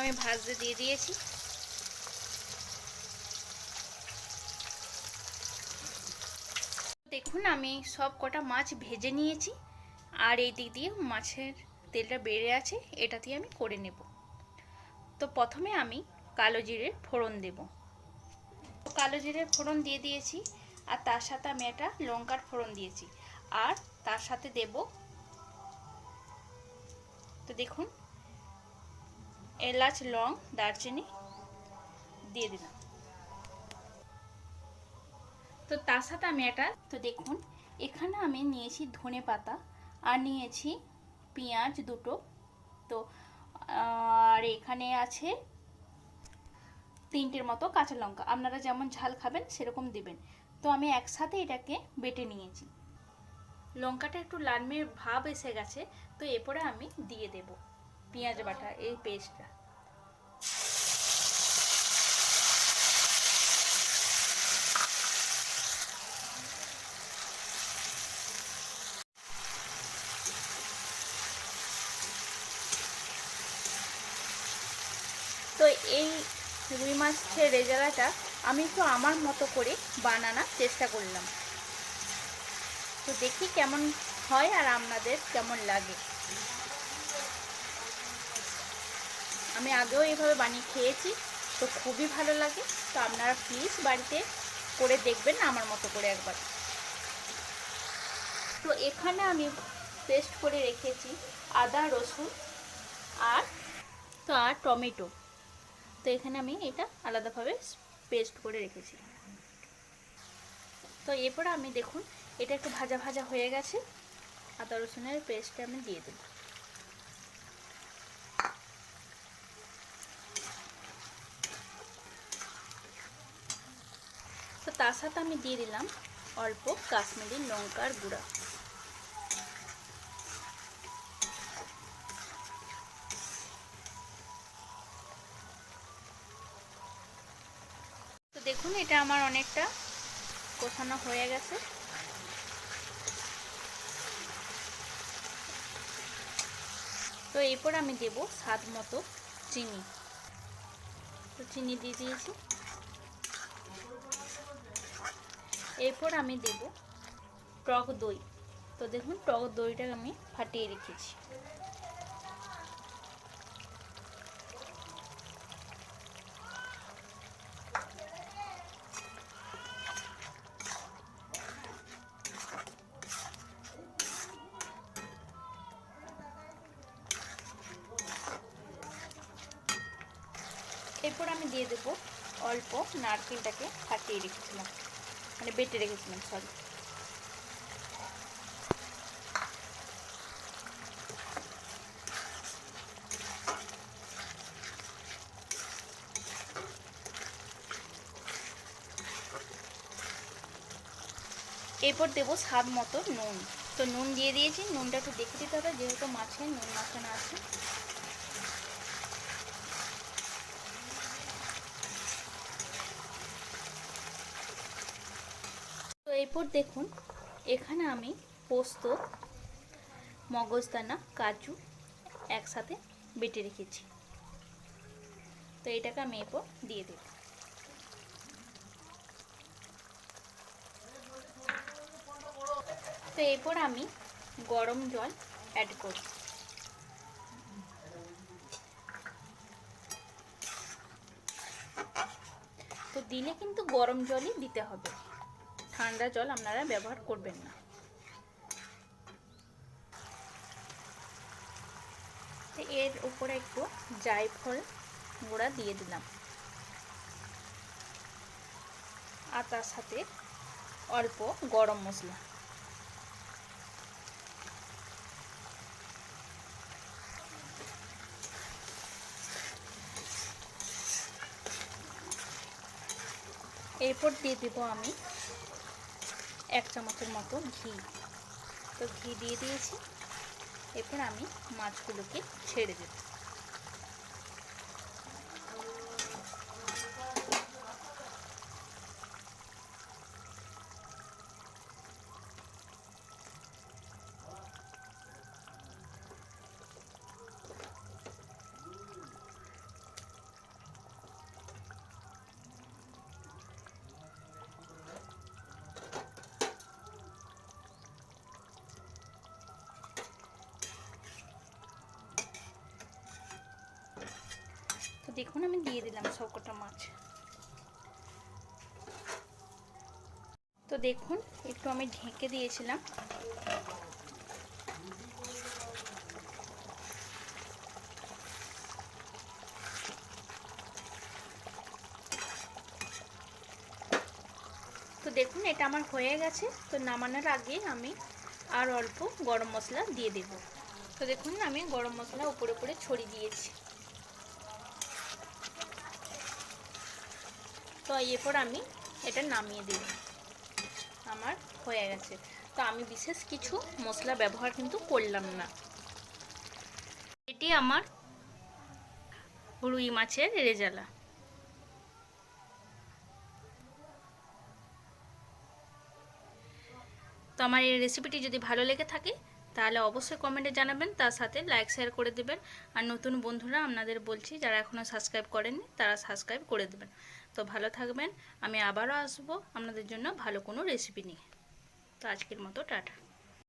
আমি ভাজতে দিয়ে দিয়েছি। দেখুন আমি সব কটা মাছ ভেজে নিয়েছি, আর এই দিক দিয়ে মাছের তেলটা বেড়ে আছে, এটা দিয়ে আমি করে নেব। তো প্রথমে আমি কালো জিরে ফোড়ন দেব। কালো জিরে ফোড়ন দিয়ে দিয়েছি, আর তার সাথে আমি একটা লঙ্কার ফোড়ন দিয়েছি, আর তার সাথে দেব, তো দেখুন, এলাচ, লং, দারচিনি দিয়ে দিলাম। তো তার সাথে আমি তো দেখুন এখানে আমি নিয়েছি ধনে পাতা, আর নিয়েছি পেঁয়াজ দুটো, তো আর এখানে আছে 3টের মতো কাঁচা লঙ্কা, আপনারা যেমন ঝাল খাবেন সেরকম দিবেন। তো আমি একসাথে এটাকে বেটে নিয়েছি। লঙ্কাটা একটু লালমে ভাব এসে গেছে, তো এরপরে আমি দিয়ে দেব পেঁয়াজ বাটা, এই পেস্টটা। তো এই রুই মাছের রেজালাটা আমি একটু আমার মতো করে বানানোর চেষ্টা করলাম, তো দেখি কেমন হয় আর আপনাদের কেমন লাগে। আমি আগেও এইভাবে বানিয়ে খেয়েছি, তো খুবই ভালো লাগে। তো আপনারা প্লিজ বাড়িতে করে দেখবেন আমার মতো করে একবার। তো এখানে আমি পেস্ট করে রেখেছি আদা, রসুন আর টমেটো। তো এখানে আমি এটা আলাদাভাবে পেস্ট করে রেখেছি। তো এরপর আমি দেখুন এটা একটু ভাজা ভাজা হয়ে গেছে, আদা রসুনের পেস্টটা আমি দিয়ে দেব। তো তার সাথে আমি দিয়ে দিলাম অল্প কাশ্মীরি লঙ্কার গুঁড়া। তো দেখুন এটা আমার অনেকটা কষানো হয়ে গেছে। তো এরপর আমি দেব স্বাদ মতো চিনি। তো চিনি দিয়ে দিয়েছি। এরপর আমি দেব টক দই। তো দেখুন টক দইটা আমি ফাটিয়ে রেখেছি। এরপর আমি দিয়ে দেব অল্প নারকেলটাকে ফাটিয়ে রেখেছিলাম, মানে বেটে রেখেছিলাম, সরি। এরপর দেবো স্বাদ মতো নুন। তো নুন দিয়ে দিয়েছি, নুনটা একটু দেখে দিতে হবে যেহেতু মাছে নুন মাখানো আছে। তো এরপর দেখুন এখানে আমি পোস্ত, মগজদানা, কাজু একসাথে বেটে রেখেছি। তো এটাকে আমি এরপর দিয়ে দেব। তো এরপর আমি গরম জল অ্যাড করব। তো দিলে কিন্তু গরম জলই দিতে হবে, ঠান্ডা জল আপনারা ব্যবহার করবেন না। তো এর উপরে একটু জায়ফল গুঁড়া দিয়ে দিলাম, আর তার সাথে অল্প গরম মশলা। এরপর দিয়ে দেবো আমি 1 চামচের মতো ঘি। তো ঘি দিয়ে দিয়েছি। এরপর আমি মাছগুলোকে ছেড়ে দেব। তো দেখুন আমি দিয়ে দিলাম সবকটা মাছ। তো দেখুন একটু আমি ঢেকে দিয়েছিলাম। তো দেখুন এটা আমার হয়ে গেছে। তো নামানোর আগে আমি আর অল্প গরম মশলা দিয়ে দেব। তো দেখুন আমি গরম মশলা উপরে উপরে ছড়িয়ে দিয়েছি। তো এরপর আমি এটা নামিয়ে দেব। আমার হয়ে গেছে। তো আমি বিশেষ কিছু মশলা ব্যবহার কিন্তু করলাম না। এটি আমার রুই মাছের রেজালা। তো আমার এই রেসিপিটি যদি ভালো লেগে থাকে তাহলে অবশ্যই কমেন্টে জানাবেন, তার সাথে লাইক শেয়ার করে দেবেন। আর নতুন বন্ধুরা আপনাদের বলছি যারা এখনও সাবস্ক্রাইব করেননি তারা সাবস্ক্রাইব করে দেবেন। তো ভালো থাকবেন। আমি আবারও আসবো আপনাদের জন্য ভালো কোনো রেসিপি নিয়ে। তো আজকের মতো টাটা।